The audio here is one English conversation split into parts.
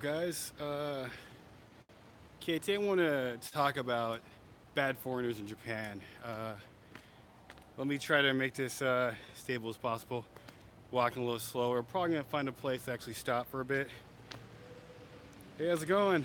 Guys. Okay, today I want to talk about bad foreigners in Japan. Let me try to make this stable as possible. Walking a little slower. Probably gonna find a place to actually stop for a bit. Hey, how's it going?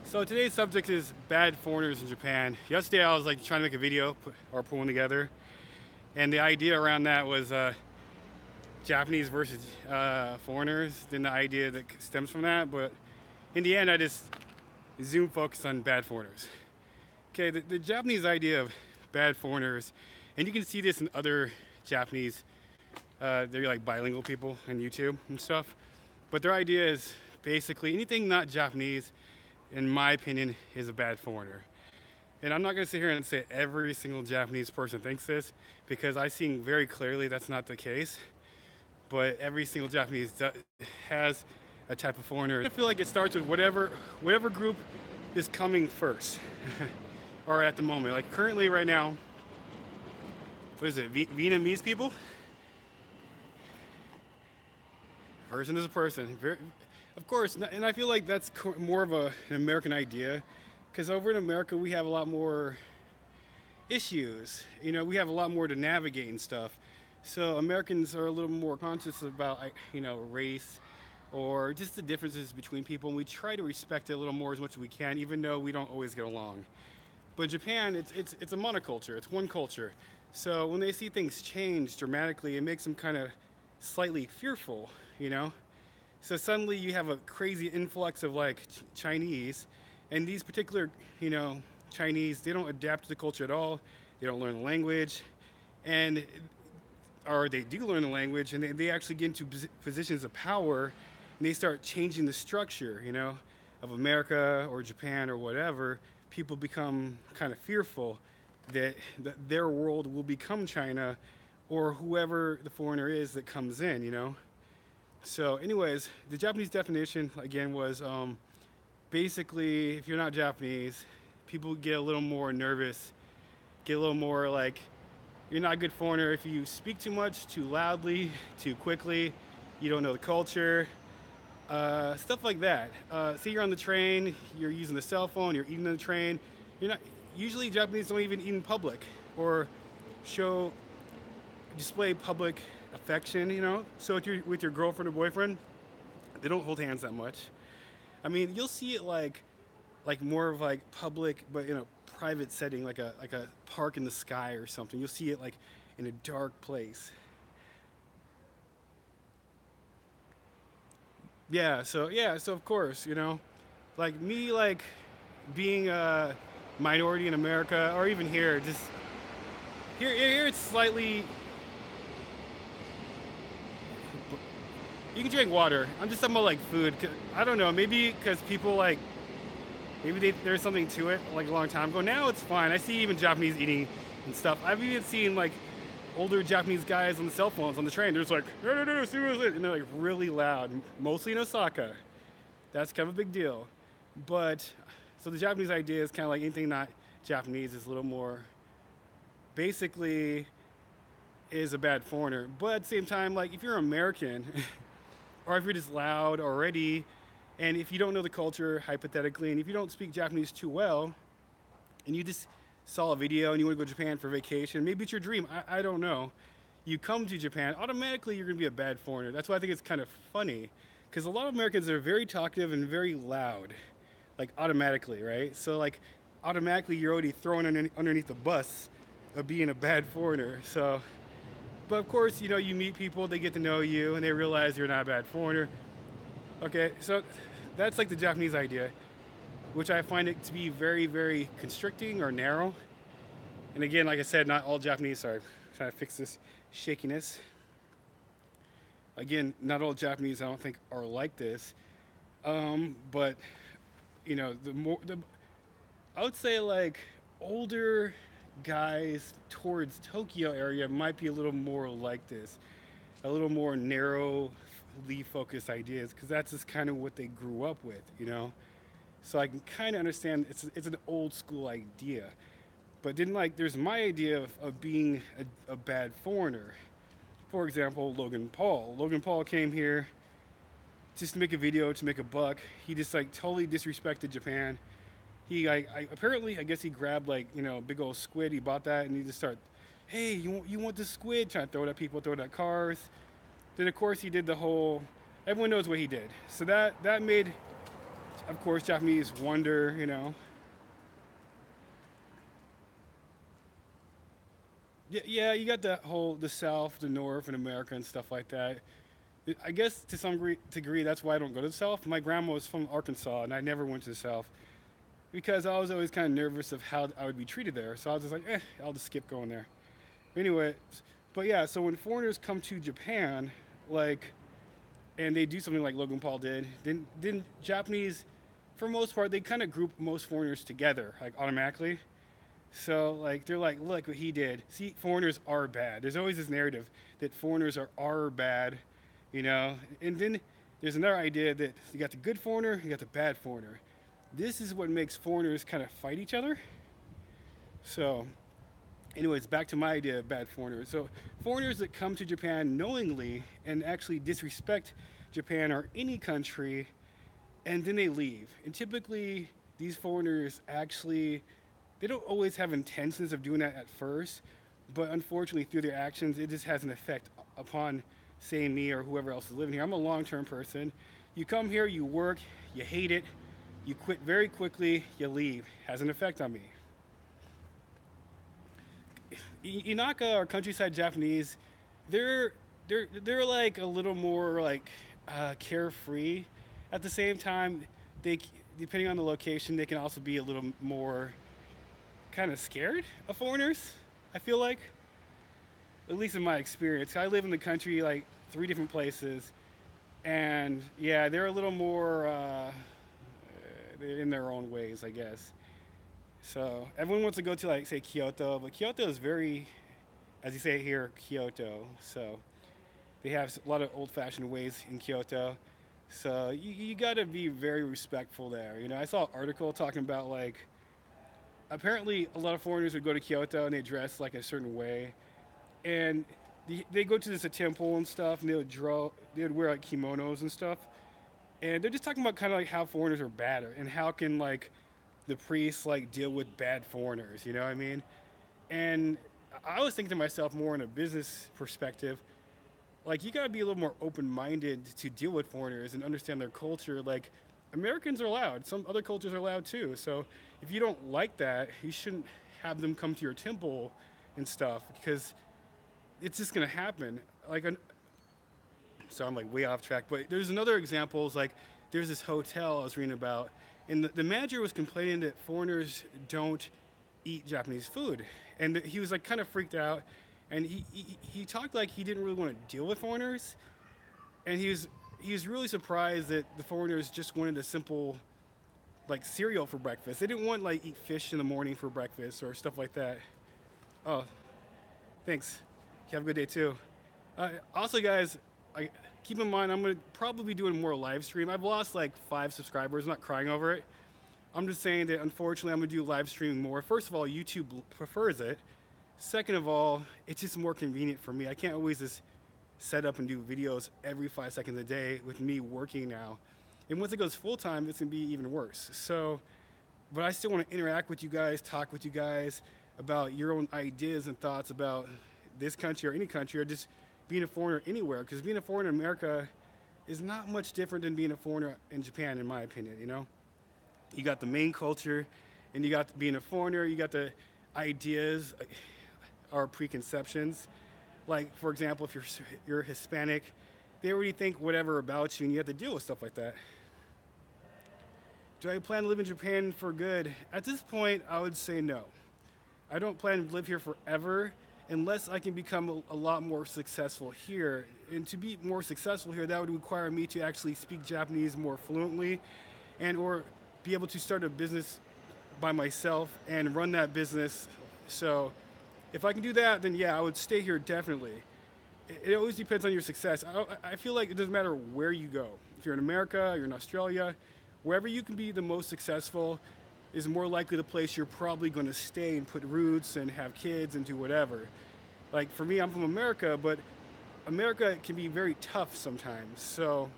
So today's subject is bad foreigners in Japan. Yesterday I was like trying to make a video or put one together, and the idea around that was Japanese versus foreigners. Then the idea that stems from that, but in the end I just zoom focus on bad foreigners. Okay, the Japanese idea of bad foreigners, and you can see this in other Japanese, they're like bilingual people on YouTube and stuff, but their idea is basically anything not Japanese, in my opinion, is a bad foreigner. And I'm not going to sit here and say every single Japanese person thinks this, because I see very clearly that's not the case. But every single Japanese has a type of foreigner. I feel like it starts with whatever group is coming first, or at the moment. Like currently, right now, what is it? Vietnamese people. Person is a person. Of course, and I feel like that's more of an American idea, because over in America we have a lot more issues. We have a lot more to navigate and stuff. So Americans are a little more conscious about race or just the differences between people, and we try to respect it a little more as much as we can, even though we don't always get along. But Japan, it's a monoculture. It's one culture. So when they see things change dramatically, it makes them kind of slightly fearful. So suddenly you have a crazy influx of like Chinese, and these particular Chinese, they don't adapt to the culture at all. They don't learn the language, and or they do learn the language, and they actually get into positions of power, and they start changing the structure, of America or Japan or whatever. People become kind of fearful that their world will become China, or whoever the foreigner is that comes in. So, anyways, the Japanese definition again was basically, if you're not Japanese, people get a little more nervous, get a little more like, you're not a good foreigner if you speak too much, too loudly, too quickly, you don't know the culture, stuff like that. Say you're on the train, you're using the cell phone, you're eating on the train. You're not. Usually, Japanese don't even eat in public or show display public affection. So if you're with your girlfriend or boyfriend, they don't hold hands that much. I mean, you'll see it like more of like public, but in a private setting, like a park in the sky or something. You'll see it like in a dark place. So of course, like me, like being a minority in America, or even here, just here it's slightly. You can drink water. I'm just talking about like food. I don't know. Maybe because people like maybe there's something to it like a long time ago. Now it's fine. I see even Japanese eating and stuff. I've even seen like older Japanese guys on the cell phones on the train. They're just like, no, no, no, seriously. And they're like really loud, mostly in Osaka. That's kind of a big deal. But so the Japanese idea is kind of like anything not Japanese is a little more basically is a bad foreigner. But at the same time, like if you're American or if you're just loud already, and if you don't know the culture, hypothetically, and if you don't speak Japanese too well, and you just saw a video and you want to go to Japan for vacation, maybe it's your dream, I don't know. You come to Japan, automatically you're going to be a bad foreigner. That's why I think it's kind of funny, because a lot of Americans are very talkative and very loud, like automatically, right? So like automatically you're already thrown underneath the bus of being a bad foreigner. So, but of course, you meet people, they get to know you, and they realize you're not a bad foreigner. Okay, so that's like the Japanese idea, which I find it to be very, very constricting or narrow. And again, like I said, not all Japanese. Sorry, I'm trying to fix this shakiness. Again, not all Japanese, I don't think, are like this. But I would say like older guys towards Tokyo area might be a little more like this, a little more narrowly focused ideas, because that's just kind of what they grew up with. So I can kind of understand it's an old school idea, but then like there's my idea of being a bad foreigner. For example, Logan Paul. Logan Paul came here just to make a video to make a buck. He just like totally disrespected Japan. He apparently I guess he grabbed like big old squid. He bought that and he just started, hey, you want this squid? Trying to throw it at people, throw it at cars. Then of course he did the whole. Everyone knows what he did. So that made, of course, Japanese wonder. Yeah, you got the South, the North, and America and stuff like that. I guess to some degree, that's why I don't go to the South. My grandma was from Arkansas, and I never went to the South because I was always kind of nervous of how I would be treated there. So I was just like, I'll just skip going there. Anyway, but yeah, so when foreigners come to Japan, like, and they do something like Logan Paul did, then Japanese, for most part, they kind of group most foreigners together, like automatically. So like they're like, look what he did. See, foreigners are bad. There's always this narrative that foreigners are bad, And then there's another idea that you got the good foreigner, you got the bad foreigner. This is what makes foreigners kind of fight each other. So, anyways, back to my idea of bad foreigners. So, foreigners that come to Japan knowingly and actually disrespect Japan or any country, and then they leave. And typically, these foreigners actually, they don't always have intentions of doing that at first, but unfortunately, through their actions, it just has an effect upon, say, me or whoever else is living here. I'm a long-term person. You come here, you work, you hate it, you quit very quickly, you leave. Has an effect on me. Inaka or countryside Japanese, they're they're like a little more like carefree. At the same time, they depending on the location, they can also be a little more kind of scared of foreigners. I feel like, at least in my experience, I live in the country like three different places, and yeah, they're a little more in their own ways, I guess. So everyone wants to go to like say Kyoto, but Kyoto is very, as you say here, Kyoto. So they have a lot of old-fashioned ways in Kyoto. So you got to be very respectful there. I saw an article talking about like apparently a lot of foreigners would go to Kyoto and they dress like a certain way, and they go to this a temple and stuff, and they would wear like kimonos and stuff, and they're just talking about kind of like how foreigners are bad and how can like the priests like deal with bad foreigners. You know what I mean? And I was thinking to myself more in a business perspective, like you gotta be a little more open-minded to deal with foreigners and understand their culture. Like Americans are allowed, some other cultures are allowed too. So if you don't like that, you shouldn't have them come to your temple and stuff because it's just gonna happen. So I'm like way off track, but there's another example. Is like there's this hotel I was reading about, and the manager was complaining that foreigners don't eat Japanese food, and he was like kind of freaked out, and he talked like he didn't really want to deal with foreigners, and he was really surprised that the foreigners just wanted a simple like cereal for breakfast. They didn't want like eat fish in the morning for breakfast or stuff like that. Oh, thanks. Have a good day too. Also, guys, keep in mind I'm gonna probably be doing more live stream. I've lost like 5 subscribers. I'm not crying over it. I'm just saying that unfortunately I'm gonna do live streaming more. First of all, YouTube prefers it. Second of all, it's just more convenient for me. I can't always just set up and do videos every 5 seconds a day with me working now. And once it goes full time, it's gonna be even worse. So, but I still want to interact with you guys, talk with you guys about your own ideas and thoughts about this country or any country, or just being a foreigner anywhere. Because being a foreigner in America is not much different than being a foreigner in Japan, in my opinion. You got the main culture, and you got being a foreigner. You got the ideas or preconceptions. Like, for example, if you're Hispanic, they already think whatever about you, and you have to deal with stuff like that. Do I plan to live in Japan for good? At this point, I would say no. I don't plan to live here forever unless I can become a lot more successful here. And to be more successful here, that would require me to actually speak Japanese more fluently and or be able to start a business by myself and run that business. So if I can do that, then yeah, I would stay here definitely. It always depends on your success. I feel like it doesn't matter where you go. If you're in America, you're in Australia, wherever you can be the most successful is more likely the place you're probably going to stay and put roots and have kids and do whatever. Like for me, I'm from America, but America can be very tough sometimes. So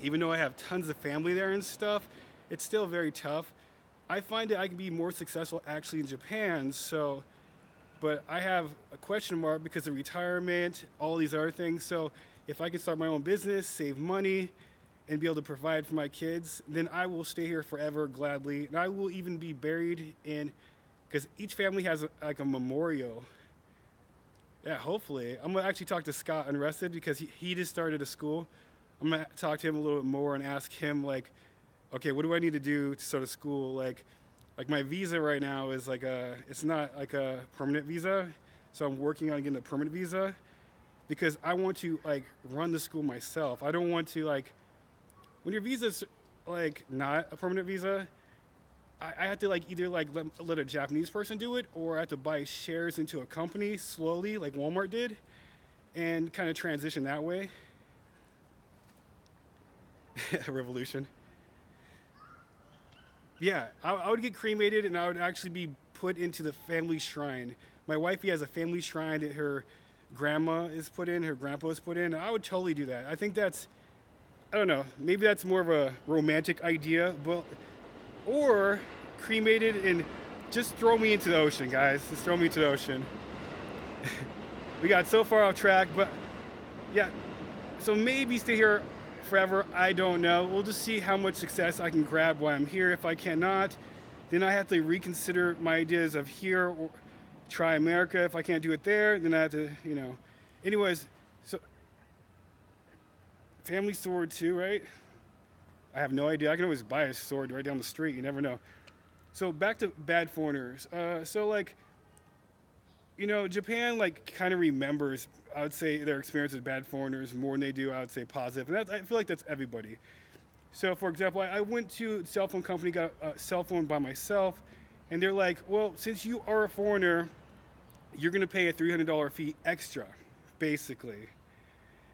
Even though I have tons of family there and stuff, it's still very tough. I find that I can be more successful actually in Japan. So, but I have a question mark because of retirement, all these other things. So, if I can start my own business, save money, and be able to provide for my kids, then I will stay here forever gladly. And I will even be buried in, because each family has like a memorial. Yeah, hopefully. I'm gonna actually talk to Scott Unrested because he just started a school. I'm gonna talk to him a little bit more and ask him like, okay, what do I need to do to start a school? Like my visa right now is like it's not like a permanent visa, so I'm working on getting a permanent visa because I want to like run the school myself. I don't want to like when your visa's like not a permanent visa, I have to like either like let a Japanese person do it or I have to buy shares into a company slowly, like Walmart did, and kind of transition that way. Revolution. Yeah, I would get cremated and I would actually be put into the family shrine. My wifey has a family shrine that her grandma is put in, her grandpa is put in. I would totally do that. I think that's, I don't know, maybe that's more of a romantic idea, but or cremated and just throw me into the ocean, guys. Just throw me into the ocean. We got so far off track, but yeah. So maybe stay here forever. I don't know. We'll just see how much success I can grab while I'm here. If I cannot, then I have to reconsider my ideas of here or try America. If I can't do it there, then I have to, Anyways, so family sword too, right? I have no idea. I can always buy a sword right down the street. You never know. So back to bad foreigners. So like, Japan like kind of remembers. I would say their experience with bad foreigners more than they do. I would say positive, and I feel like that's everybody. So for example, I went to a cell phone company, got a cell phone by myself, and they're like, "Well, since you are a foreigner, you're gonna pay a $300 fee extra, basically."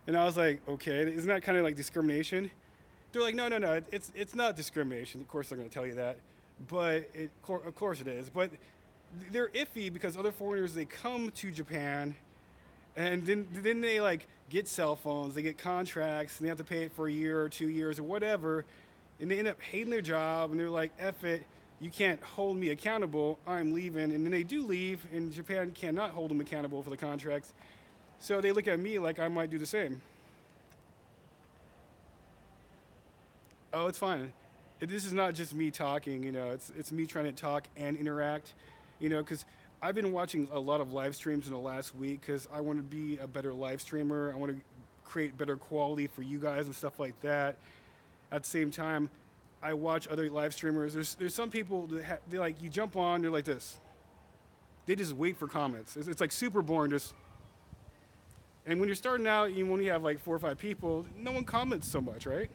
And I was like, "Okay, isn't that kind of like discrimination?" They're like, no, no, no, it's not discrimination. Of course, they're going to tell you that, but of course it is. But they're iffy because other foreigners they come to Japan, and then they like get cell phones, they get contracts, and they have to pay it for a year or 2 years or whatever, and they end up hating their job, and they're like, "Eff it, you can't hold me accountable. I'm leaving," and then they do leave, and Japan cannot hold them accountable for the contracts, so they look at me like I might do the same. Oh, it's fine. This is not just me talking, it's me trying to talk and interact, because I've been watching a lot of live streams in the last week because I want to be a better live streamer. I want to create better quality for you guys and stuff like that. At the same time, I watch other live streamers. There's some people that they like you jump on, they're like this. They just wait for comments. It's like super boring. And when you're starting out, you only have like 4 or 5 people. No one comments so much, right?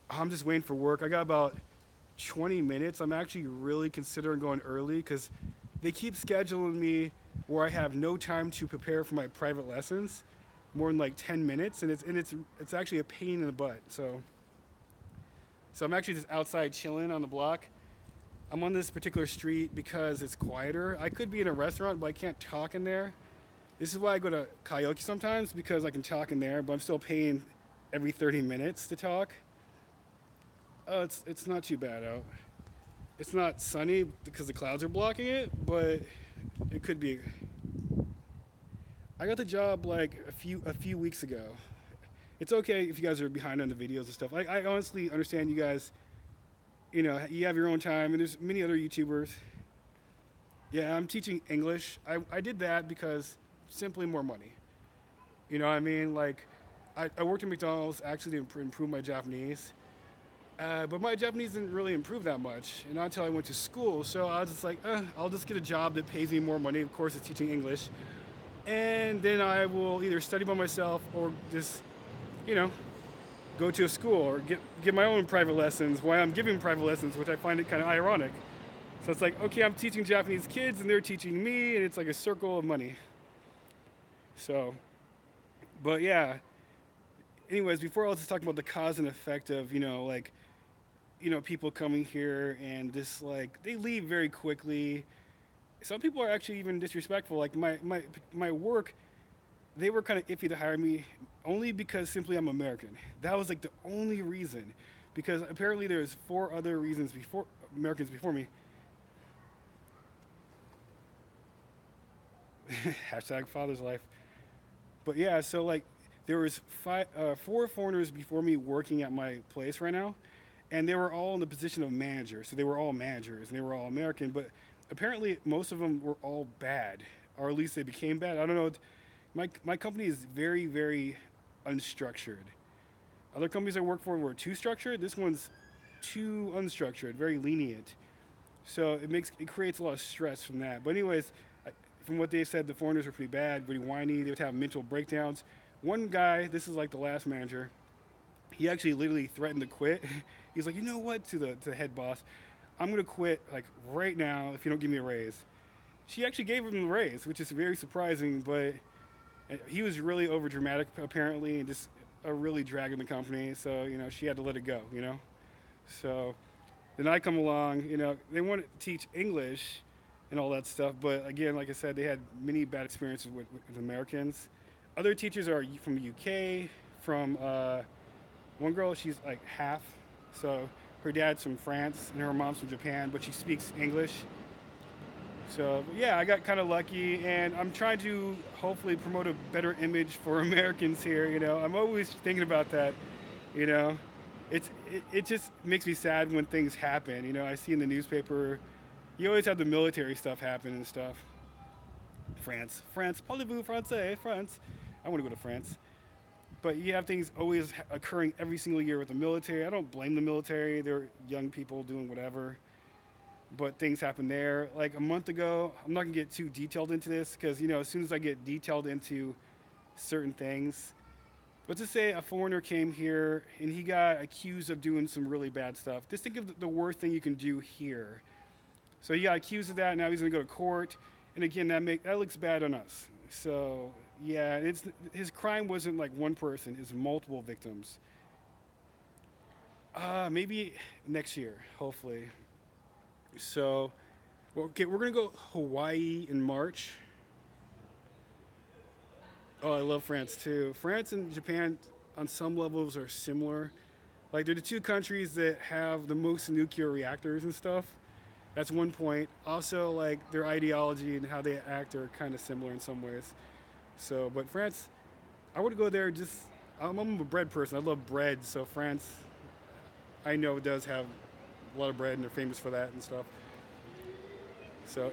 I'm just waiting for work. I got about 20 minutes. I'm actually really considering going early because they keep scheduling me where I have no time to prepare for my private lessons, more than like 10 minutes, and it's actually a pain in the butt. So I'm actually just outside chilling on the block. I'm on this particular street because it's quieter. I could be in a restaurant, but I can't talk in there. This is why I go to karaoke sometimes because I can talk in there, but I'm still paying every 30 minutes to talk. Oh, it's not too bad out. It's not sunny because the clouds are blocking it, but it could be. I got the job like a few weeks ago. It's okay if you guys are behind on the videos and stuff. I honestly understand you guys. You have your own time, and there's many other YouTubers. Yeah, I'm teaching English. I did that because simply more money. You know what I mean? Like, I worked at McDonald's actually to improve my Japanese. But my Japanese didn't really improve that much, and not until I went to school. So I was just like, I'll just get a job that pays me more money. Of course, it's teaching English, and then I will either study by myself or just, you know, go to a school or get my own private lessons while I'm giving private lessons, which I find it kind of ironic. So it's like, okay, I'm teaching Japanese kids, and they're teaching me, and it's like a circle of money. So, but yeah. Anyways, before I was just talking about the cause and effect of, people coming here and just like they leave very quickly. Some people are actually even disrespectful. Like my work, they were kind of iffy to hire me only because simply I'm American. That was like the only reason, because apparently there's four other reasons before Americans before me. Hashtag father's life. But yeah, so like there was four foreigners before me working at my place right now, and they were all in the position of manager. So they were all managers, and they were all American. But apparently, most of them were all bad, or at least they became bad. I don't know. My company is very very unstructured. Other companies I work for were too structured. This one's too unstructured, very lenient. So it creates a lot of stress from that. But anyways, from what they said, the foreigners were pretty bad, pretty whiny. They would have mental breakdowns. One guy, this is like the last manager, he actually literally threatened to quit. He's like, you know what, to the head boss, I'm gonna quit like right now if you don't give me a raise. She actually gave him a raise, which is very surprising, but he was really over dramatic apparently and just really dragging the company. So she had to let it go. So then I come along. They want to teach English and all that stuff, but again, like I said, they had many bad experiences with Americans. Other teachers are from the UK, from one girl, she's like half. So her dad's from France and her mom's from Japan, but she speaks English. So yeah, I got kind of lucky, and I'm trying to hopefully promote a better image for Americans here. I'm always thinking about that. You know, it just makes me sad when things happen. I see in the newspaper, you always have the military stuff happen and stuff. France, parlez-vous français, France. I want to go to France. But you have things always occurring every single year with the military. I don't blame the military. They're young people doing whatever. But things happen there. Like a month ago, I'm not gonna get too detailed into this because as soon as I get detailed into certain things, let's just say a foreigner came here and he got accused of doing some really bad stuff. Just think of the worst thing you can do here. So he got accused of that. Now he's gonna go to court, and again, that looks bad on us. So yeah, his crime wasn't like one person; it's multiple victims. Maybe next year, hopefully. So, well, okay, we're gonna go Hawaii in March. Oh, I love France too. France and Japan, on some levels, are similar. Like they're the two countries that have the most nuclear reactors and stuff. That's one point. Also, like their ideology and how they act are kind of similar in some ways. So, but France, I would go there just. I'm a bread person. I love bread. So France, I know does have a lot of bread, and they're famous for that and stuff. So,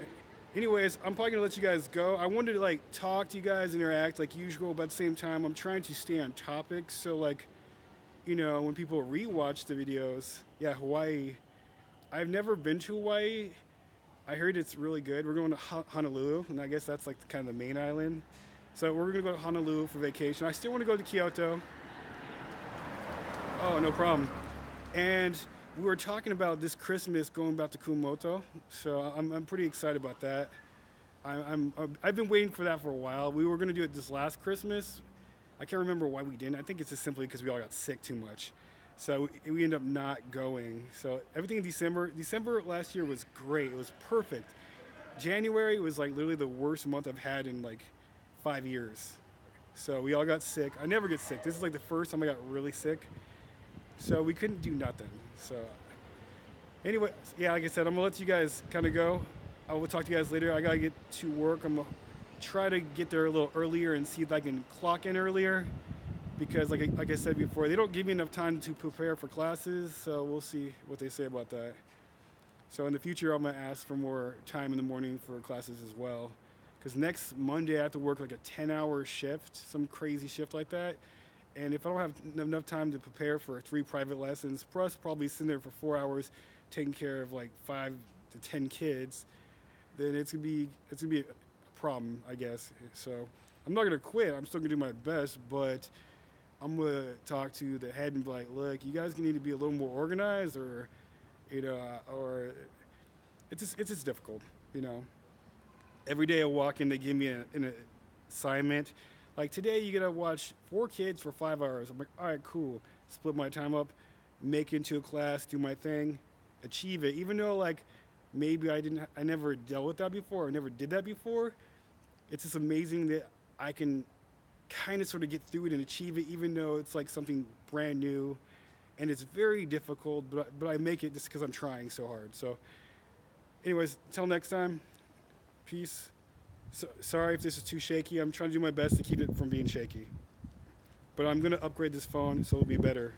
anyways, I'm probably gonna let you guys go. I wanted to like talk to you guys, interact like usual, but at the same time, I'm trying to stay on topic. So, like, when people rewatch the videos, yeah, Hawaii. I've never been to Hawaii. I heard it's really good. We're going to Honolulu, and I guess that's like kind of the main island. So we're gonna go to Honolulu for vacation. I still want to go to Kyoto. Oh, no problem. And we were talking about this Christmas going back to Kumamoto, so I'm pretty excited about that. I've been waiting for that for a while. We were gonna do it this last Christmas. I can't remember why we didn't. I think it's just simply because we all got sick too much, so we ended up not going. So everything in December last year was great. It was perfect. January was like literally the worst month I've had in like 5 years. So we all got sick. I never get sick. This is like the first time I got really sick. So we couldn't do nothing. So anyway, yeah, like I said, I'm gonna let you guys kind of go. I will talk to you guys later. I gotta get to work. I'm gonna try to get there a little earlier and see if I can clock in earlier because, like I said before, they don't give me enough time to prepare for classes. So we'll see what they say about that. So in the future, I'm gonna ask for more time in the morning for classes as well. Because next Monday I have to work like a 10-hour shift, some crazy shift like that. And if I don't have enough time to prepare for 3 private lessons, plus probably sitting there for 4 hours taking care of like 5 to 10 kids, then it's gonna be a problem, I guess. So I'm not gonna quit. I'm still gonna do my best, but I'm gonna talk to the head and be like, look, you guys need to be a little more organized, or it's just difficult, you know. Every day I walk in, they give me an assignment. Like today, you gotta watch 4 kids for 5 hours. I'm like, all right, cool. Split my time up, make it into a class, do my thing, achieve it. Even though like maybe I never dealt with that before, I never did that before. It's just amazing that I can kind of sort of get through it and achieve it, even though it's like something brand new, and it's very difficult. But I make it just because I'm trying so hard. So, anyways, till next time, peace. So, sorry if this is too shaky. I'm trying to do my best to keep it from being shaky. But I'm gonna upgrade this phone so it'll be better.